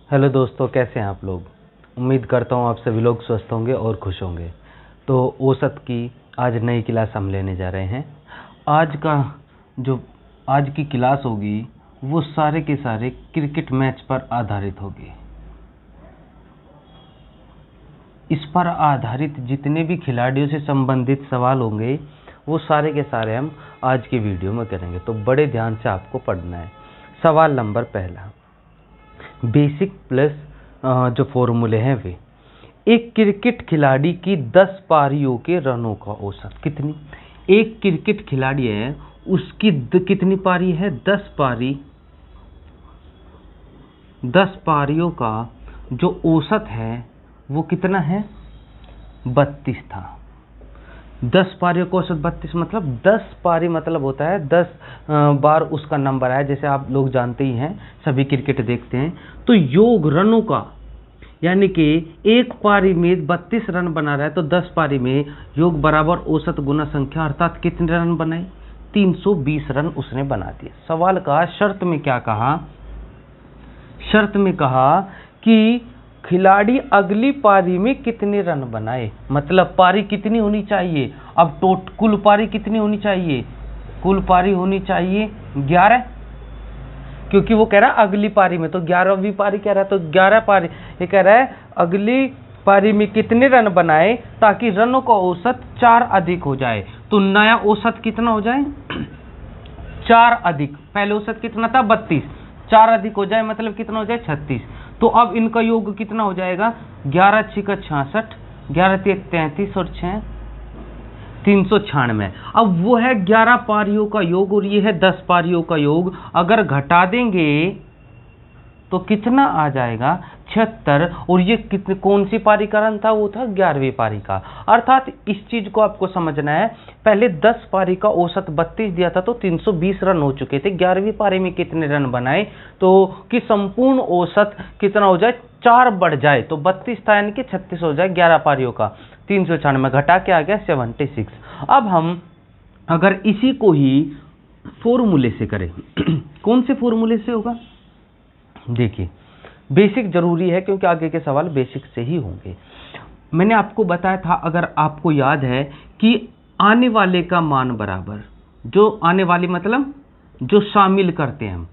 Hello दोस्तों, कैसे हैं आप लोग। उम्मीद करता हूँ आप सभी लोग स्वस्थ होंगे और खुश होंगे। तो औसत की आज नई क्लास हम लेने जा रहे हैं। आज की क्लास होगी वो सारे के सारे क्रिकेट मैच पर आधारित होगी। इस पर आधारित जितने भी खिलाड़ियों से संबंधित सवाल होंगे वो सारे के सारे हम आज की वीडियो में करेंगे। तो बड़े ध्यान से आपको पढ़ना है। सवाल नंबर पहला, बेसिक प्लस जो फॉर्मूले हैं वे। एक क्रिकेट खिलाड़ी की 10 पारियों के रनों का औसत कितनी। एक क्रिकेट खिलाड़ी है, उसकी कितनी पारी है, 10 पारी। 10 पारियों का जो औसत है वो कितना है, 32 था। 10 पारियों का औसत 32 मतलब 10 पारी मतलब होता है 10 बार उसका नंबर आया। जैसे आप लोग जानते ही हैं, सभी क्रिकेट देखते हैं। तो योग रनों का, यानी कि एक पारी में 32 रन बना रहा है तो 10 पारी में योग बराबर औसत गुना संख्या, अर्थात कितने रन बनाए, 320 रन उसने बना दिए। सवाल का शर्त में क्या कहा, शर्त में कहा कि खिलाड़ी अगली पारी में कितने रन बनाए, मतलब पारी कितनी होनी चाहिए। अब कुल पारी कितनी होनी चाहिए, कुल पारी होनी चाहिए 11, क्योंकि वो कह रहा है अगली पारी में, तो 11वीं पारी कह रहा है, तो 11 पारी ये कह रहा है अगली पारी में कितने रन बनाए, ताकि रनों का औसत 4 अधिक हो जाए। तो नया औसत कितना हो जाए, 4 अधिक। पहले औसत कितना था, 32, 4 अधिक हो जाए मतलब कितना हो जाए, 36। तो अब इनका योग कितना हो जाएगा, 11 6 66, 11 3 33 और 6 396। अब वो है 11 पारियों का योग और ये है 10 पारियों का योग। अगर घटा देंगे तो कितना आ जाएगा, 76। और ये कौन सी पारी का रन था, वो था 11वीं पारी का। अर्थात इस चीज को आपको समझना है, पहले 10 पारी का औसत 32 दिया था तो 320 रन हो चुके थे। 11वीं पारी में कितने रन बनाए, तो कि संपूर्ण औसत कितना हो जाए, 4 बढ़ जाए। तो 32 था यानी कि 36 हो जाए 11 पारियों का। 396 घटा के आ गया 76। अब हम अगर इसी को ही फॉर्मूले से करें कौन से फॉर्मूले से होगा, देखिए बेसिक जरूरी है क्योंकि आगे के सवाल बेसिक से ही होंगे। मैंने आपको बताया था, अगर आपको याद है, कि आने वाले का मान बराबर, जो आने वाली मतलब जो शामिल करते हैं हम,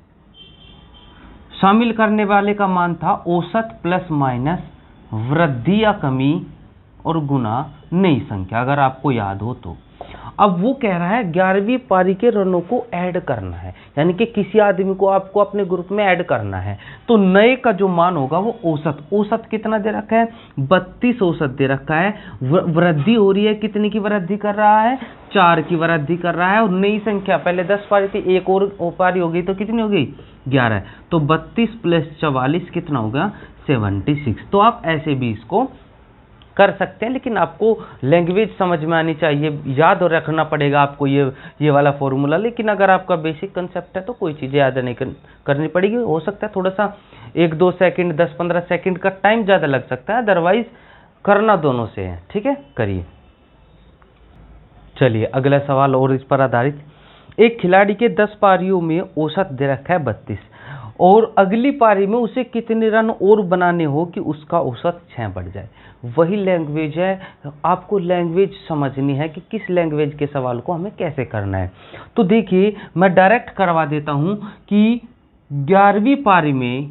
शामिल करने वाले का मान था औसत प्लस माइनस वृद्धि या कमी और गुना नई संख्या, अगर आपको याद हो तो। अब वो कह रहा है 11वीं पारी के रनों को ऐड करना है, यानी कि किसी आदमी को आपको अपने ग्रुप में ऐड करना है। तो नए का जो मान होगा वो औसत कितना दे रखा है, 32 औसत दे रखा है। वृद्धि हो रही है, कितने की वृद्धि कर रहा है, 4 की वृद्धि कर रहा है। और नई संख्या, पहले 10 पारी थी, एक और पारी हो गई तो कितनी हो गई, 11। तो 32 प्लस 44 कितना होगा, 76। तो आप ऐसे भी इसको कर सकते हैं, लेकिन आपको लैंग्वेज समझ में आनी चाहिए, याद और रखना पड़ेगा आपको ये वाला फॉर्मूला। लेकिन अगर आपका बेसिक कंसेप्ट है तो कोई चीज़ें याद नहीं करनी पड़ेगी। हो सकता है थोड़ा सा 1-2 सेकंड, 10-15 सेकंड का टाइम ज़्यादा लग सकता है, अदरवाइज करना दोनों से है। ठीक है, करिए। चलिए अगला सवाल और इस पर आधारित। एक खिलाड़ी के 10 पारियों में औसत दे रखा है 32 और अगली पारी में उसे कितने रन और बनाने हो कि उसका औसत 6 बढ़ जाए। वही लैंग्वेज है, आपको लैंग्वेज समझनी है कि किस लैंग्वेज के सवाल को हमें कैसे करना है। तो देखिए मैं डायरेक्ट करवा देता हूं कि 11वीं पारी में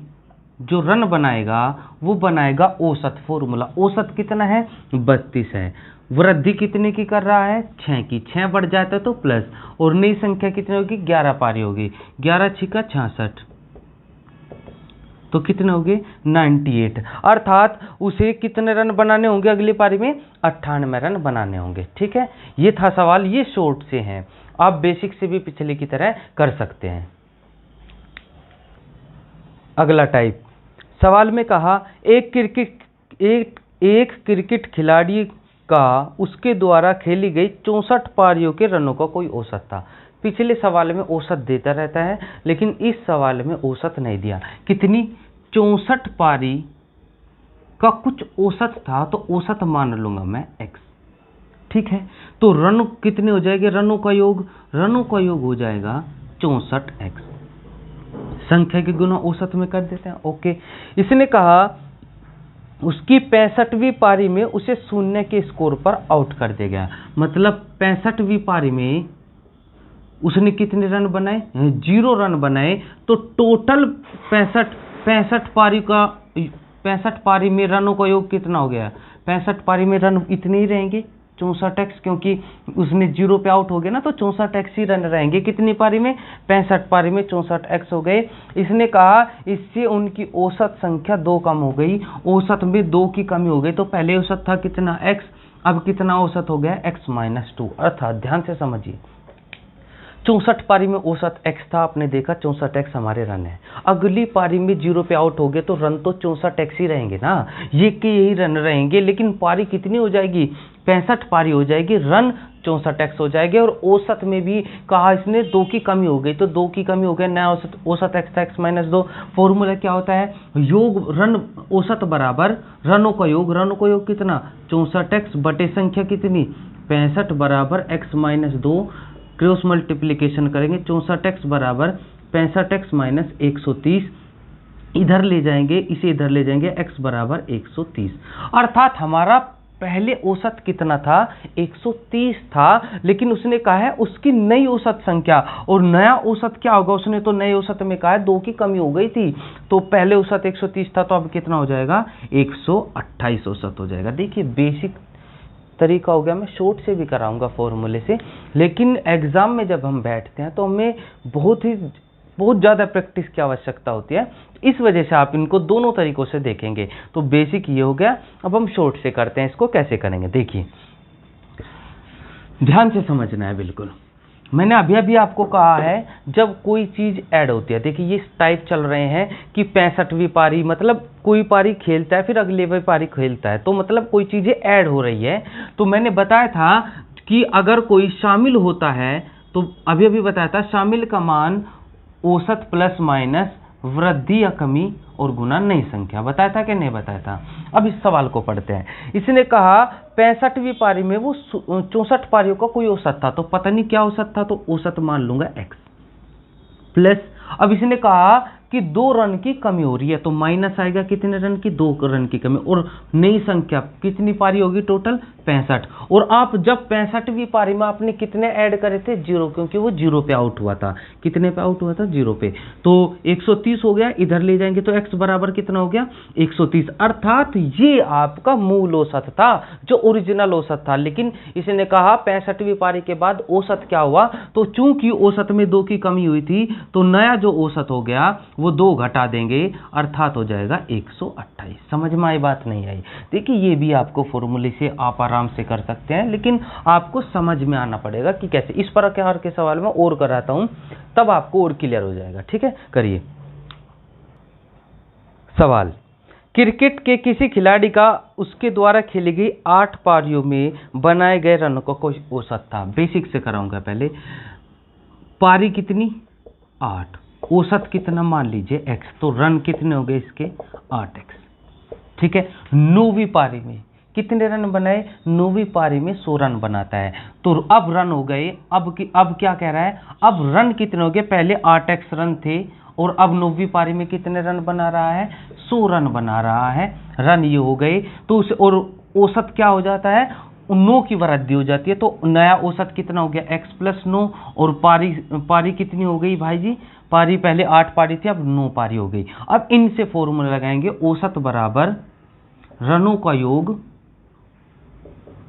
जो रन बनाएगा वो बनाएगा औसत। फॉर्मूला औसत कितना है, 32 है। वृद्धि कितने की कर रहा है, 6 की। 6 बढ़ जाता है तो प्लस, और नई संख्या कितनी होगी, 11 पारी होगी। 11 6 66 तो कितने हो गए, 98। अर्थात उसे कितने रन बनाने होंगे अगली पारी में, 98 रन बनाने होंगे। ठीक है, ये था सवाल, ये शॉर्ट से है, आप बेसिक से भी पिछले की तरह कर सकते हैं। अगला टाइप, सवाल में कहा एक क्रिकेट खिलाड़ी का उसके द्वारा खेली गई 64 पारियों के रनों का कोई औसत था। पिछले सवाल में औसत देता रहता है, लेकिन इस सवाल में औसत नहीं दिया। कितनी, 64 पारी का कुछ औसत था, तो औसत मान लूंगा मैं x। ठीक है, तो रन कितने हो जाएंगे, रनों का योग हो जाएगा 64x। संख्या के गुना औसत में कर देते हैं। ओके, इसने कहा उसकी 65वीं पारी में उसे 0 के स्कोर पर आउट कर दिया गया। मतलब 65वीं पारी में उसने कितने रन बनाए? 0 रन बनाए। तो टोटल 65 पारी में रनों का योग कितना हो गया? 65 पारी में रन इतने ही रहेंगे 64x, क्योंकि उसने 0 पे आउट हो गया ना, तो 64x ही रन रहेंगे। कितनी पारी में? 65 पारी में 64x हो गए। इसने कहा इससे उनकी औसत संख्या 2 कम हो गई, औसत में 2 की कमी हो गई। तो पहले औसत था कितना? x, अब कितना औसत हो गया? x-2। अर्थात ध्यान से समझिए, 64 पारी में औसत x था, आपने देखा 64x हमारे रन है। अगली पारी में 0 पे आउट हो गए तो रन तो 64x ही रहेंगे ना, ये के यही रन रहेंगे। लेकिन पारी कितनी हो जाएगी? 65 पारी हो जाएगी, रन 64x हो जाएंगे। और औसत में भी कहा इसने 2 की कमी हो गई, तो 2 की कमी हो गया, नया औसत x था x-2। फॉर्मूला क्या होता है? योग रन औसत बराबर रनों का योग। रनों का योग कितना? 64x बटे संख्या कितनी? 65 बराबर x-2, क्रॉस मल्टीप्लीकेशन करेंगे। 64x बराबर 65x माइनस 130, इधर ले जाएंगे, इसे इधर ले जाएंगे, x बराबर 130। अर्थात हमारा पहले औसत कितना था? 130 था। लेकिन उसने कहा है उसकी नई औसत संख्या, और नया औसत क्या होगा? उसने तो नए औसत में कहा है 2 की कमी हो गई थी। तो पहले औसत 130 था, तो अब कितना हो जाएगा? 128 औसत हो जाएगा। देखिए बेसिक तरीका हो गया, मैं शॉर्ट से भी कराऊंगा फॉर्मूले से, लेकिन एग्जाम में जब हम बैठते हैं तो हमें बहुत ज़्यादा प्रैक्टिस की आवश्यकता होती है। इस वजह से आप इनको दोनों तरीकों से देखेंगे। तो बेसिक ये हो गया, अब हम शॉर्ट से करते हैं। इसको कैसे करेंगे देखिए, ध्यान से समझना है बिल्कुल। मैंने अभी आपको कहा है जब कोई चीज़ ऐड होती है, देखिए ये टाइप चल रहे हैं कि 65वीं पारी, मतलब कोई पारी खेलता है फिर अगले पारी खेलता है, तो मतलब कोई चीज़ें ऐड हो रही है। तो मैंने बताया था कि अगर कोई शामिल होता है, तो अभी बताया था शामिल का मान औसत प्लस माइनस वृद्धि या कमी और गुना नई संख्या। बताया था कि नहीं बताया था? अब इस सवाल को पढ़ते हैं। इसने कहा 65वीं पारी में वो 64 पारियों का कोई औसत था, तो पता नहीं क्या औसत था, तो औसत मान लूंगा x प्लस। अब इसने कहा कि 2 रन की कमी हो रही है, तो माइनस आएगा कितने रन की? 2 रन की कमी। और नई संख्या कितनी पारी होगी? टोटल 65। और आप जब 65वीं पारी में आपने कितने ऐड करे थे? 0, क्योंकि वो 0 पे आउट हुआ था। कितने पे आउट हुआ था? 0 पे। तो 130 हो गया, इधर ले जाएंगे तो x बराबर कितना हो गया? 130। अर्थात ये आपका मूल औसत था, जो ओरिजिनल औसत था। लेकिन इसने कहा 65वीं पारी के बाद औसत क्या हुआ? तो चूंकि औसत में 2 की कमी हुई थी, तो नया जो औसत हो गया वो 2 घटा देंगे, अर्थात हो जाएगा 128। समझ में आई बात? नहीं आई? देखिए ये भी आपको फॉर्मूले से आप आराम से कर सकते हैं, लेकिन आपको समझ में आना पड़ेगा कि कैसे। इस प्रकार के सवाल में और कराता हूं, तब आपको और क्लियर हो जाएगा। ठीक है, करिए सवाल। क्रिकेट के किसी खिलाड़ी का उसके द्वारा खेली गई 8 पारियों में बनाए गए रनों का कोई औसत था। बेसिक से कराऊंगा पहले। पारी कितनी? 8। औसत कितना मान लीजिए x, तो रन कितने हो गए इसके? 8x। ठीक है, 9वीं पारी में कितने रन बनाए? 9वीं पारी में 100 रन बनाता है। तो अब रन हो गए, अब क्या कह रहा है? अब रन कितने हो गए? पहले 8x रन थे, और अब 9वीं पारी में कितने रन बना रहा है? 100 रन बना रहा है। रन ये हो गए, तो उसे और औसत क्या हो जाता है? 9 की वृद्धि हो जाती है। तो नया औसत कितना हो गया? x plus 9। और पारी कितनी हो गई भाई जी? पारी पहले 8 पारी थी, अब 9 पारी हो गई। अब इनसे फॉर्मूला लगाएंगे, औसत बराबर रनों का योग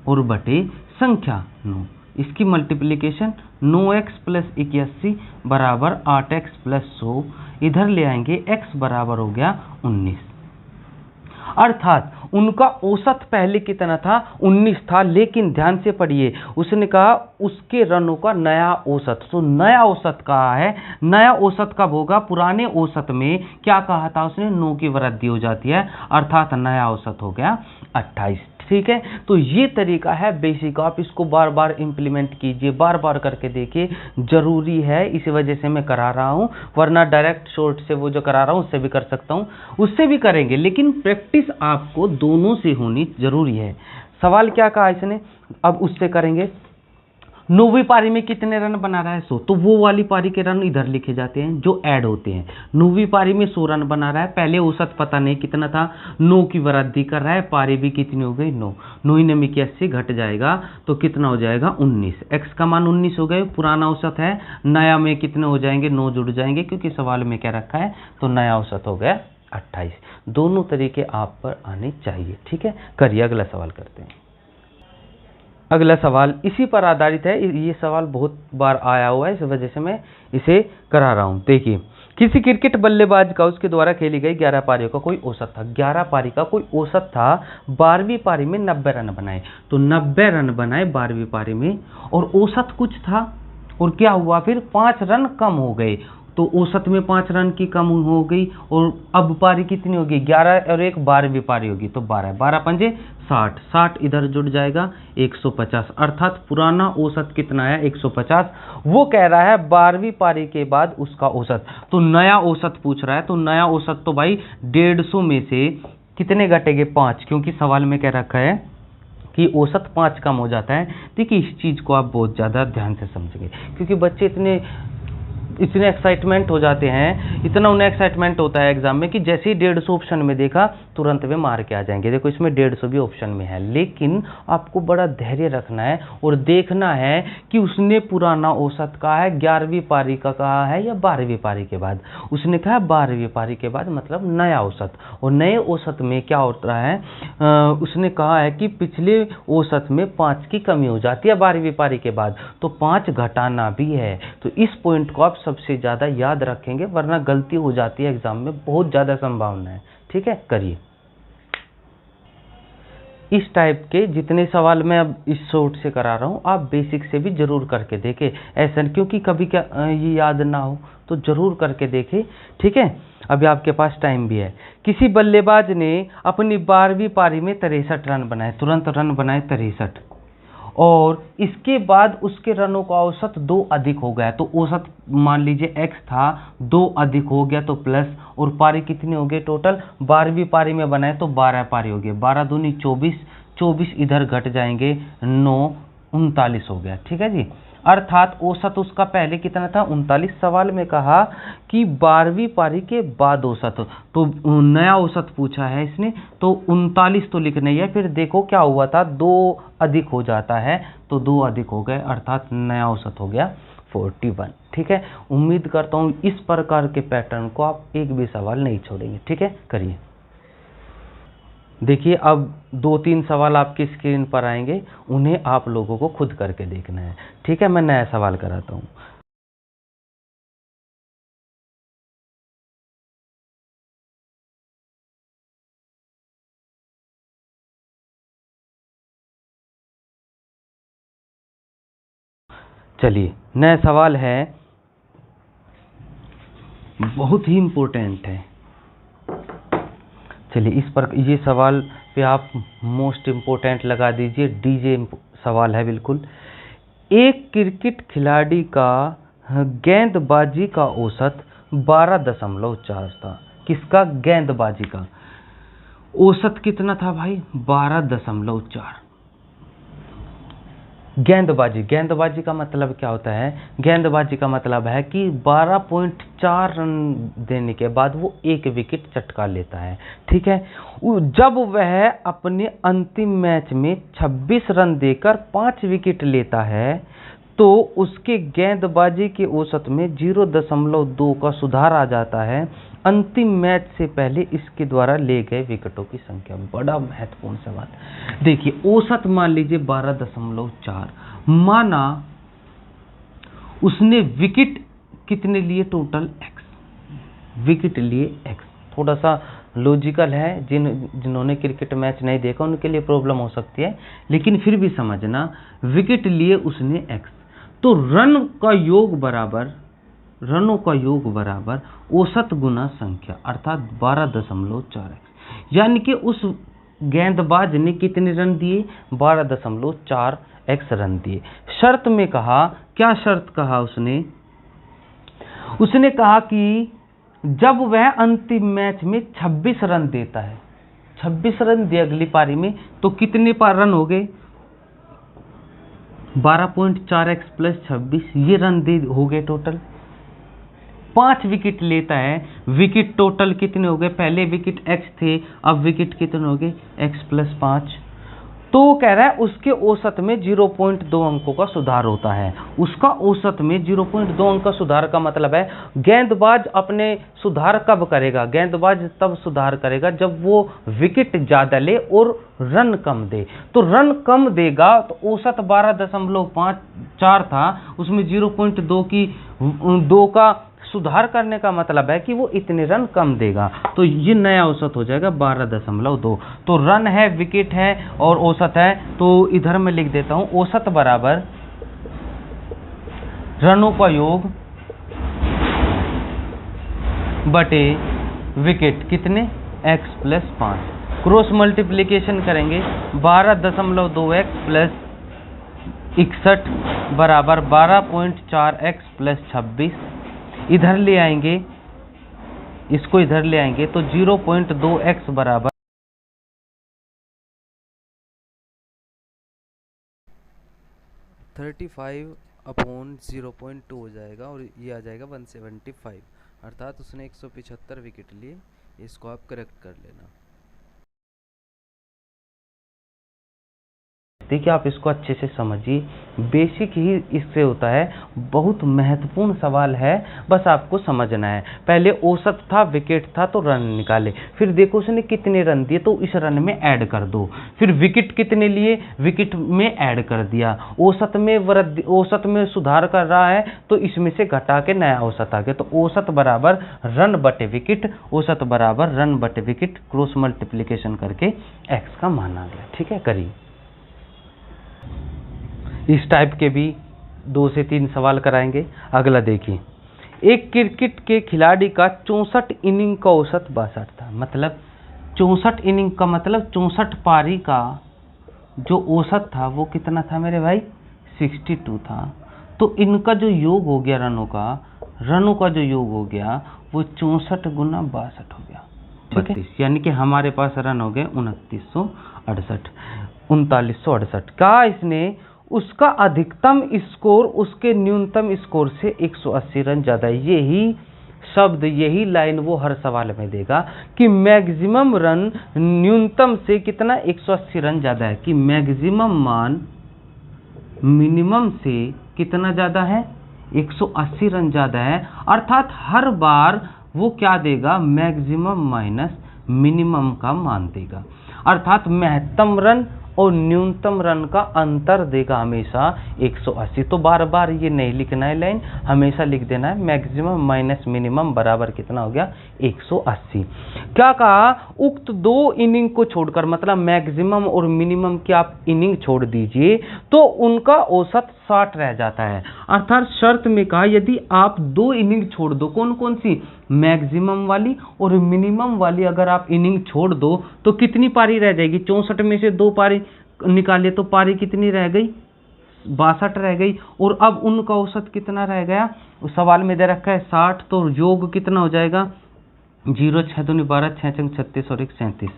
और बटे संख्या 9। इसकी मल्टीप्लिकेशन 9x प्लस 81 बराबर 8x प्लस 100, इधर ले आएंगे, x बराबर हो गया 19। अर्थात उनका औसत पहले कितना था? 19 था। लेकिन ध्यान से पढ़िए, उसने कहा उसके रनों का नया औसत। तो नया औसत कहा है, नया औसत कब होगा? पुराने औसत में क्या कहा था उसने? 9 की वृद्धि हो जाती है, अर्थात नया औसत हो गया 28। ठीक है, तो ये तरीका है बेसिक। आप इसको बार बार इंप्लीमेंट कीजिए, बार बार करके देखिए, जरूरी है। इसी वजह से मैं करा रहा हूं, वरना डायरेक्ट शॉर्ट से वो जो करा रहा हूं उससे भी कर सकता हूं, उससे भी करेंगे, लेकिन प्रैक्टिस आपको दोनों से होनी जरूरी है। सवाल क्या कहा इसने? अब उससे करेंगे। नौवीं पारी में कितने रन बना रहा है 100, तो वो वाली पारी के रन इधर लिखे जाते हैं जो ऐड होते हैं। नौवीं पारी में 100 रन बना रहा है, पहले औसत पता नहीं कितना था, 9 की वृद्धि कर रहा है, पारी भी कितनी हो गई 9, 9 में 81 घट जाएगा तो कितना हो जाएगा 19, x का मान 19 हो गए, पुराना औसत है, नया में कितने हो जाएंगे 9 जुड़ जाएंगे क्योंकि सवाल में क्या रखा है, तो नया औसत हो गया 28। दोनों तरीके आप पर आने चाहिए, ठीक है। करिए अगला सवाल करते हैं। अगला सवाल इसी पर आधारित है, ये सवाल बहुत बार आया हुआ है, इस वजह से मैं इसे करा रहा हूं। देखिए, किसी क्रिकेट बल्लेबाज का उसके द्वारा खेली गई 11 पारियों का कोई औसत था, 11 पारी का कोई औसत था, 12वीं पारी में 90 रन बनाए, तो 90 रन बनाए 12वीं पारी में, और औसत कुछ था, और क्या हुआ फिर 5 रन कम हो गए, तो औसत में 5 रन की कम हो गई, और अब पारी कितनी होगी 11 और 1 12वीं पारी होगी, तो 12 12 पंजे 60, 60 इधर जुड़ जाएगा 150, अर्थात पुराना औसत कितना है 150। वो कह रहा है 12वीं पारी के बाद उसका औसत, तो नया औसत पूछ रहा है, तो नया औसत तो भाई 150 में से कितने घटेंगे 5, क्योंकि सवाल में कह रखा है कि औसत 5 कम हो जाता है। देखिए इस चीज़ को आप बहुत ज़्यादा ध्यान से समझेंगे, क्योंकि बच्चे इतने एक्साइटमेंट हो जाते हैं, इतना उन्हें एक्साइटमेंट होता है एग्जाम में कि जैसे ही 150 ऑप्शन में देखा तुरंत वे मार के आ जाएंगे। देखो इसमें 150 भी ऑप्शन में है, लेकिन आपको बड़ा धैर्य रखना है और देखना है कि उसने पुराना औसत कहा है 11वीं पारी का कहा है या 12वीं पारी के बाद। उसने कहा 12वीं पारी के बाद, मतलब नया औसत, और नए औसत में क्या होता है, उसने कहा है कि पिछले औसत में 5 की कमी हो जाती है 12वीं पारी के बाद, तो 5 घटाना भी है। तो इस पॉइंट को आप सबसे ज़्यादा याद रखेंगे, वरना गलती हो जाती है एग्जाम में, बहुत ज़्यादा संभावना है, ठीक है। करिए इस टाइप के जितने सवाल मैं अब इस शॉर्ट से करा रहा हूँ, आप बेसिक से भी जरूर करके देखें, ऐसा क्योंकि कभी क्या ये याद ना हो तो जरूर करके देखें, ठीक है। अभी आपके पास टाइम भी है। किसी बल्लेबाज ने अपनी 12वीं पारी में 63 रन बनाए, तुरंत रन बनाए 63, और इसके बाद उसके रनों का औसत 2 अधिक हो गया, तो औसत मान लीजिए x था, 2 अधिक हो गया तो प्लस, और पारी कितनी हो गई टोटल 12वीं पारी में बनाए तो 12 पारी हो गई, 12 दूनी 24, 24 इधर घट जाएंगे 9, 39 हो गया, ठीक है जी। अर्थात औसत उसका पहले कितना था 39, सवाल में कहा कि 12वीं पारी के बाद औसत, तो नया औसत पूछा है इसने, तो 39 तो लिखना ही है। फिर देखो क्या हुआ था, 2 अधिक हो जाता है, तो 2 अधिक हो गए, अर्थात नया औसत हो गया 41, ठीक है। उम्मीद करता हूँ इस प्रकार के पैटर्न को आप एक भी सवाल नहीं छोड़ेंगे, ठीक है। करिए देखिए, अब 2-3 सवाल आपकी स्क्रीन पर आएंगे, उन्हें आप लोगों को खुद करके देखना है, ठीक है। मैं नया सवाल कराता हूँ। चलिए नया सवाल है, बहुत ही इम्पोर्टेंट है। चलिए इस पर ये सवाल पे आप मोस्ट इम्पोर्टेंट लगा दीजिए, डीजे सवाल है बिल्कुल। एक क्रिकेट खिलाड़ी का गेंदबाजी का औसत 12.4 था। किसका? गेंदबाजी का औसत कितना था भाई? 12.4। गेंदबाजी का मतलब क्या होता है? गेंदबाजी का मतलब है कि 12.4 रन देने के बाद वो 1 विकेट चटका लेता है, ठीक है। जब वह अपने अंतिम मैच में 26 रन देकर 5 विकेट लेता है तो उसके गेंदबाजी के औसत में 0.2 का सुधार आ जाता है अंतिम मैच से पहले इसके द्वारा ले गए विकेटों की संख्या। बड़ा महत्वपूर्ण सवाल। देखिए औसत मान लीजिए 12.4, माना उसने विकेट कितने लिए? टोटल x विकेट लिए x। थोड़ा सा लॉजिकल है, जिन्होंने क्रिकेट मैच नहीं देखा उनके लिए प्रॉब्लम हो सकती है, लेकिन फिर भी समझना, विकेट लिए उसने x, तो रनों का योग बराबर औसत गुना संख्या, अर्थात 12.4x। यानी कि उस गेंदबाज ने कितने रन दिए? 12.4x रन दिए। शर्त में कहा, क्या शर्त कहा उसने कहा कि जब वह अंतिम मैच में 26 रन देता है, 26 रन दिए अगली पारी में, तो कितने रन हो गए? 12.4x प्लस 26, ये रन दे हो गए टोटल। 5 विकेट लेता है, विकेट टोटल कितने हो गए, पहले विकेट x थे, अब विकेट कितने हो गए, x प्लस 5। तो वो कह रहा है उसके औसत में 0.2 अंकों का सुधार होता है। उसका औसत में 0.2 अंक का सुधार का मतलब है गेंदबाज अपने सुधार कब करेगा, गेंदबाज तब सुधार करेगा जब वो विकेट ज्यादा ले और रन कम दे। तो रन कम देगा तो औसत 12.54 था, उसमें 0.2 की 2 का सुधार करने का मतलब है कि वो इतने रन कम देगा। तो ये नया औसत हो जाएगा 12.2। तो रन है, विकेट है और औसत है, तो इधर मैं लिख देता हूं औसत बराबर रनों का योग बटे विकेट कितने, x प्लस 5। क्रॉस मल्टीप्लीकेशन करेंगे 12.2x प्लस 61 बराबर 12.4x प्लस 26। इधर ले आएंगे, इसको इधर ले आएंगे तो 0.2x बराबर 35/0.2 हो जाएगा और ये आ जाएगा 175, अर्थात उसने 175 विकेट लिए। इसको आप करेक्ट कर लेना। देखिए आप इसको अच्छे से समझिए, बेसिक ही इससे होता है, बहुत महत्वपूर्ण सवाल है, बस आपको समझना है। पहले औसत था, विकेट था तो रन निकाले, फिर देखो उसने कितने रन दिए तो इस रन में ऐड कर दो, फिर विकेट कितने लिए, विकेट में ऐड कर दिया, औसत में वृद्धि, औसत में सुधार कर रहा है तो इसमें से घटा के नया औसत आ गया। तो औसत बराबर रन बटे विकेट, औसत बराबर रन बटे विकेट, क्रॉस मल्टीप्लीकेशन करके एक्स का मान आ गया। ठीक है, करिए। इस टाइप के भी 2 से 3 सवाल कराएंगे। अगला देखिए, एक क्रिकेट के खिलाड़ी का 64 इनिंग का औसत 62 था। मतलब 64 इनिंग का मतलब 64 पारी का जो औसत था वो कितना था मेरे भाई, 62 था। तो इनका जो योग हो गया रनों का जो योग हो गया वो 64 गुना 62 हो गया। ठीक है, यानी कि हमारे पास रन हो गए 3968। कहा इसने उसका अधिकतम स्कोर उसके न्यूनतम स्कोर से 180 रन ज्यादा है। यही शब्द, यही लाइन वो हर सवाल में देगा कि मैक्सिमम रन न्यूनतम से कितना, 180 रन ज्यादा है, कि मैक्सिमम मान मिनिमम से कितना ज्यादा है, 180 रन ज्यादा है। अर्थात हर बार वो क्या देगा, मैक्सिमम माइनस मिनिमम का मान देगा, अर्थात महत्तम रन और न्यूनतम रन का अंतर देगा हमेशा 180। तो बार बार ये नहीं लिखना है लाइन, हमेशा लिख देना है मैक्सिमम माइनस मिनिमम बराबर कितना हो गया, 180। क्या कहा, उक्त 2 इनिंग को छोड़कर, मतलब मैक्सिमम और मिनिमम की आप इनिंग छोड़ दीजिए तो उनका औसत 60 रह जाता है। अर्थात शर्त में कहा यदि आप 2 इनिंग छोड़ दो, कौन कौन सी, मैक्सिमम वाली और मिनिमम वाली, अगर आप इनिंग छोड़ दो तो कितनी पारी रह जाएगी, 64 में से 2 पारी निकाले तो पारी कितनी रह गई, 62 रह गई। और अब उनका औसत कितना रह गया, उस सवाल में दे रखा है 60, तो योग कितना हो जाएगा, 0 6 दूनी 12 6 6 36 और 1 37।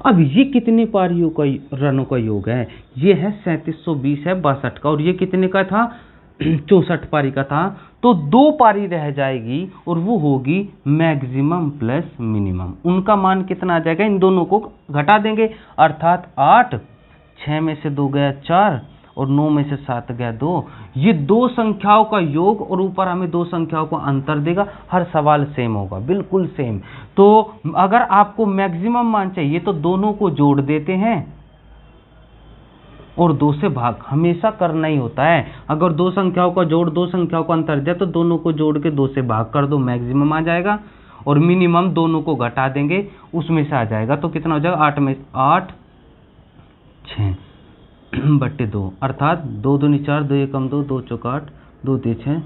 अब ये कितनी पारियों का रनों का योग है, ये है 3720 है 62 का, और ये कितने का था, 64 पारी का था। तो 2 पारी रह जाएगी और वो होगी मैक्सिमम प्लस मिनिमम। उनका मान कितना आ जाएगा, इन दोनों को घटा देंगे, अर्थात 8, 6 में से 2 गया 4 और 9 में से 7 गया 2। ये 2 संख्याओं का योग और ऊपर हमें 2 संख्याओं का अंतर देगा। हर सवाल सेम होगा, बिल्कुल सेम। तो अगर आपको मैक्सिमम मान चाहिए तो दोनों को जोड़ देते हैं और 2 से भाग हमेशा करना ही होता है। अगर 2 संख्याओं का जोड़ 2 संख्याओं का अंतर दिया तो दोनों को जोड़ के 2 से भाग कर दो, मैक्सिमम आ जाएगा। और मिनिमम दोनों को घटा देंगे, उसमें से आ जाएगा। तो कितना हो जाएगा, 8 में 8 6 बट्टे 2, अर्थात 2 दूनी 4 2 एकम 2 2 चौक 8 2 3 6।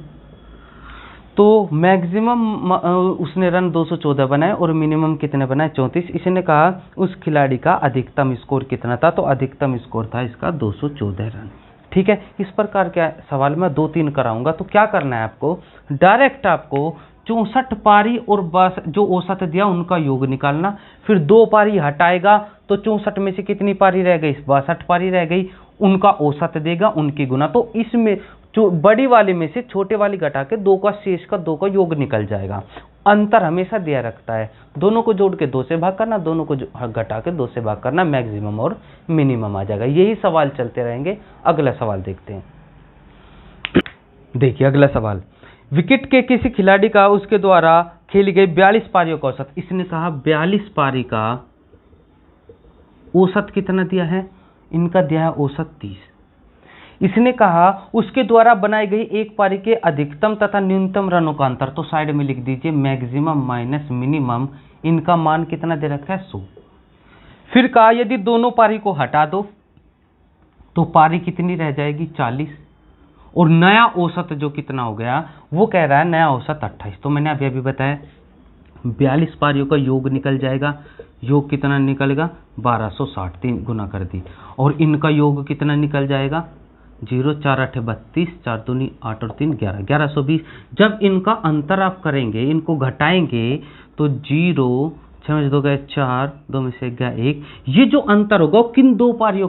तो मैक्सिमम उसने रन 214 बनाए और मिनिमम कितने बनाए, 34। इसने कहा उस खिलाड़ी का अधिकतम स्कोर कितना था, तो अधिकतम स्कोर था इसका 214 रन। ठीक है, इस प्रकार के सवाल मैं 2-3 कराऊंगा। तो क्या करना है आपको, डायरेक्ट आपको 64 पारी और बस जो औसत दिया उनका योग निकालना, फिर 2 पारी हटाएगा तो 64 में से कितनी पारी रह गई, 62 पारी रह गई, उनका औसत देगा, उनकी गुना। तो इसमें जो बड़ी वाली में से छोटे वाली घटा के 2 का शेष का 2 का योग निकल जाएगा। अंतर हमेशा दिया रखता है, दोनों को जोड़ के 2 से भाग करना, दोनों को घटा के 2 से भाग करना, मैक्सिमम और मिनिमम आ जाएगा। यही सवाल चलते रहेंगे। अगला सवाल देखते हैं। देखिए अगला सवाल, विकेट के किसी खिलाड़ी का उसके द्वारा खेली गई 42 पारियों का औसत। इसने कहा 42 पारी का औसत कितना दिया है, इनका दिया है औसत 30। इसने कहा उसके द्वारा बनाई गई एक पारी के अधिकतम तथा न्यूनतम रनों का अंतर। तो साइड में लिख दीजिए मैक्सिमम माइनस मिनिमम, इनका मान कितना दे रखा है 100। फिर कहा यदि दोनों पारी को हटा दो तो पारी कितनी रह जाएगी 40, और नया औसत जो कितना हो गया वो कह रहा है नया औसत 28। तो मैंने अभी बताया 42 पारियों का योग निकल जाएगा। योग कितना निकलेगा 1260, 3 गुना कर दी, और इनका योग कितना निकल जाएगा 0 4 8 32, 4 दूनी 8 और 3 11, 1120। जब इनका अंतर आप करेंगे, इनको घटाएंगे तो 0 6 में से 2 गए 4, 2 में से गया 1। ये जो अंतर होगा किन दो पारियों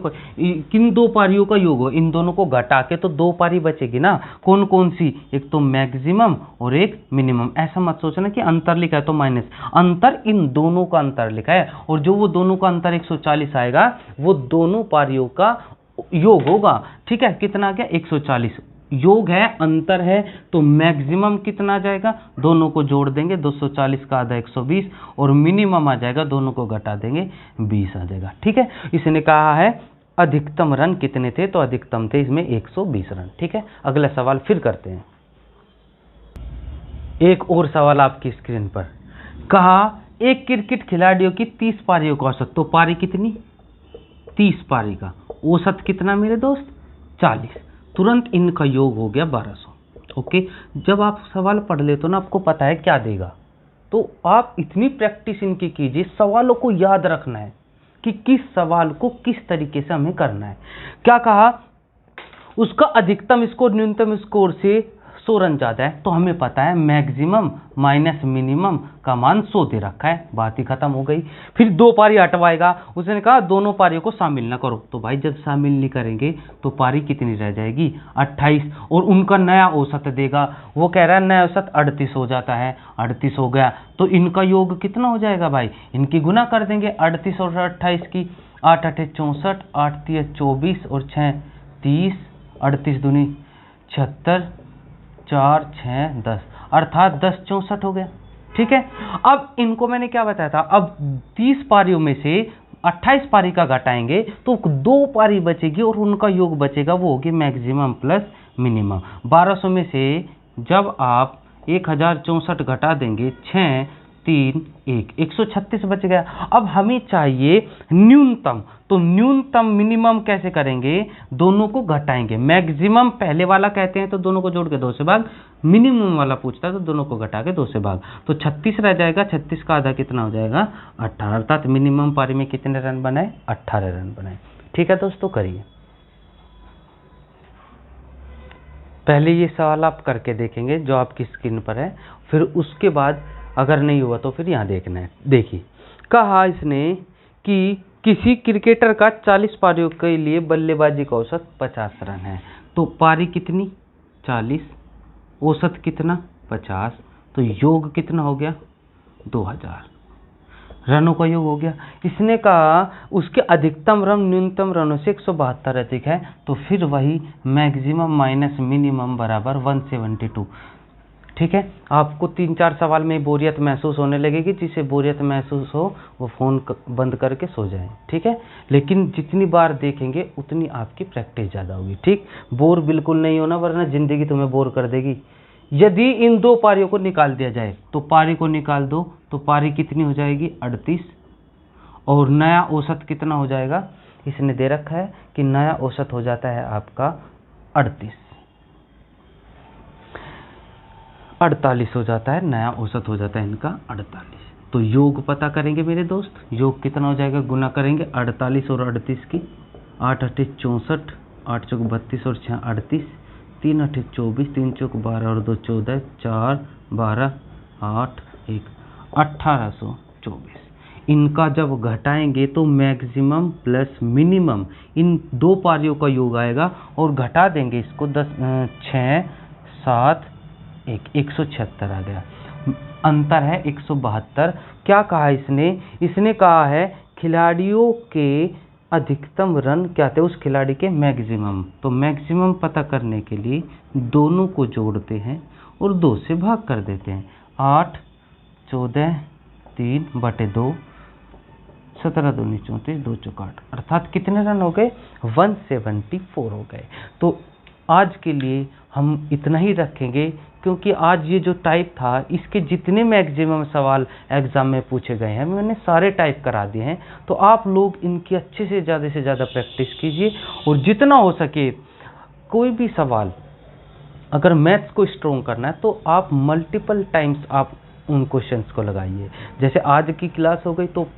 का योग हो, इन दोनों को घटा के तो 2 पारी बचेगी ना। कौन कौन सी, एक तो मैक्सिमम और एक मिनिमम। ऐसा मत सोचना कि अंतर लिखा है तो माइनस, अंतर इन दोनों का अंतर लिखा है, और जो वो दोनों का अंतर 140 आएगा वो दोनों पारियों का योग होगा। ठीक है, कितना आ गया 140। योग है, अंतर है, तो मैक्सिमम कितना आ जाएगा, दोनों को जोड़ देंगे 240 का आधा 120, और मिनिमम आ जाएगा, दोनों को घटा देंगे 20 आ जाएगा। ठीक है, इसने कहा है अधिकतम रन कितने थे, तो अधिकतम थे इसमें 120 रन। ठीक है, अगला सवाल फिर करते हैं। एक और सवाल आपकी स्क्रीन पर, कहा एक क्रिकेट खिलाड़ियों की 30 पारियों का औसत। तो पारी कितनी 30 पारी का औसत कितना मेरे दोस्त 40। तुरंत इनका योग हो गया 1200। ओके, जब आप सवाल पढ़ लेते हो ना आपको पता है क्या देगा, तो आप इतनी प्रैक्टिस इनकी कीजिए। सवालों को याद रखना है कि किस सवाल को किस तरीके से हमें करना है। क्या कहा, उसका अधिकतम स्कोर न्यूनतम स्कोर से 100 रन ज्यादा है, तो हमें पता है मैक्सिमम माइनस मिनिमम का मान 100 दे रखा है, बात ही खत्म हो गई। फिर 2 पारी हटवाएगा, उसने कहा दोनों पारियों को शामिल ना करो। तो भाई जब शामिल नहीं करेंगे तो पारी कितनी रह जाएगी 28, और उनका नया औसत देगा। वो कह रहा है नया औसत 38 हो जाता है, 38 हो गया तो इनका योग कितना हो जाएगा भाई, इनकी गुना कर देंगे 38 और 28 की। 8 8 64, 8 3 24 और 6 30, 38 दूनी 76, 4 6 10, अर्थात 10 64 हो गया। ठीक है, अब इनको मैंने क्या बताया था, अब 30 पारियों में से 28 पारी का घटाएंगे तो 2 पारी बचेगी और उनका योग बचेगा, वो होगी मैक्सिमम प्लस मिनिमम। 1200 में से जब आप 1064 घटा देंगे 6 3 1, 136 बच गया। अब हमें चाहिए न्यूनतम, तो न्यूनतम मिनिमम कैसे करेंगे, दोनों को घटाएंगे। मैक्सिमम पहले वाला कहते हैं तो दोनों को जोड़ के 2 से भाग, मिनिमम वाला पूछता है तो दोनों को घटा के 2 से भाग, तो 36 रह जाएगा। 36 का आधा कितना हो जाएगा 18, अर्थात मिनिमम पारी में कितने रन बनाए 18 रन बनाए। ठीक है दोस्तों, करिए। पहले ये सवाल आप करके देखेंगे जो आपकी स्क्रीन पर है, फिर उसके बाद अगर नहीं हुआ तो फिर यहाँ देखना है। देखिए, कहा इसने कि किसी क्रिकेटर का 40 पारियों के लिए बल्लेबाजी का औसत 50 रन है। तो पारी कितनी 40, औसत कितना 50, तो योग कितना हो गया 2000 रनों का योग हो गया। इसने कहा उसके अधिकतम रन न्यूनतम रनों से 172 अधिक है, तो फिर वही मैक्सिमम माइनस मिनिमम बराबर 172। ठीक है, आपको 3-4 सवाल में बोरियत महसूस होने लगेगी, जिसे बोरियत महसूस हो वो फ़ोन बंद करके सो जाए। ठीक है, लेकिन जितनी बार देखेंगे उतनी आपकी प्रैक्टिस ज़्यादा होगी। ठीक, बोर बिल्कुल नहीं होना, वरना ज़िंदगी तुम्हें बोर कर देगी। यदि इन 2 पारियों को निकाल दिया जाए तो पारी को निकाल दो तो पारी कितनी हो जाएगी 38, और नया औसत कितना हो जाएगा, इसने दे रखा है कि नया औसत हो जाता है आपका 48 हो जाता है, नया औसत हो जाता है इनका 48। तो योग पता करेंगे मेरे दोस्त, योग कितना हो जाएगा, गुना करेंगे 48 और 38 की, 8 8 64, 8 चौक 32 और 6 38, 3 8 24, 3 चौक 12 और 2 14, 4 12 8 1, 1824। इनका जब घटाएंगे तो मैक्सिमम प्लस मिनिमम इन दो पारियों का योग आएगा, और घटा देंगे इसको 6 7 176 आ गया। अंतर है 172। क्या कहा इसने कहा है खिलाड़ियों के अधिकतम रन क्या थे उस खिलाड़ी के मैक्सिमम। तो मैक्सिमम पता करने के लिए दोनों को जोड़ते हैं और 2 से भाग कर देते हैं। 8 14 3/2 17 दूनी 34 2 चौका 8, अर्थात कितने रन हो गए 174 हो गए। तो आज के लिए हम इतना ही रखेंगे, क्योंकि आज ये जो टाइप था इसके जितने मैक्सिमम सवाल एग्जाम में पूछे गए हैं मैंने सारे टाइप करा दिए हैं। तो आप लोग इनकी अच्छे से ज़्यादा प्रैक्टिस कीजिए, और जितना हो सके कोई भी सवाल अगर मैथ्स को स्ट्रॉन्ग करना है तो आप मल्टीपल टाइम्स आप उन क्वेश्चंस को लगाइए। जैसे आज की क्लास हो गई तो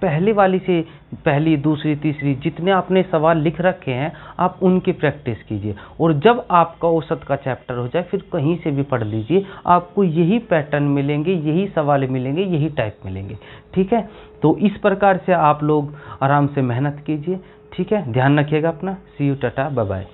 पहले वाली से पहली दूसरी तीसरी जितने आपने सवाल लिख रखे हैं आप उनकी प्रैक्टिस कीजिए, और जब आपका औसत का चैप्टर हो जाए फिर कहीं से भी पढ़ लीजिए, आपको यही पैटर्न मिलेंगे, यही सवाल मिलेंगे, यही टाइप मिलेंगे। ठीक है, तो इस प्रकार से आप लोग आराम से मेहनत कीजिए। ठीक है, ध्यान रखिएगा अपना। सी यू, टाटा, बाय बाय।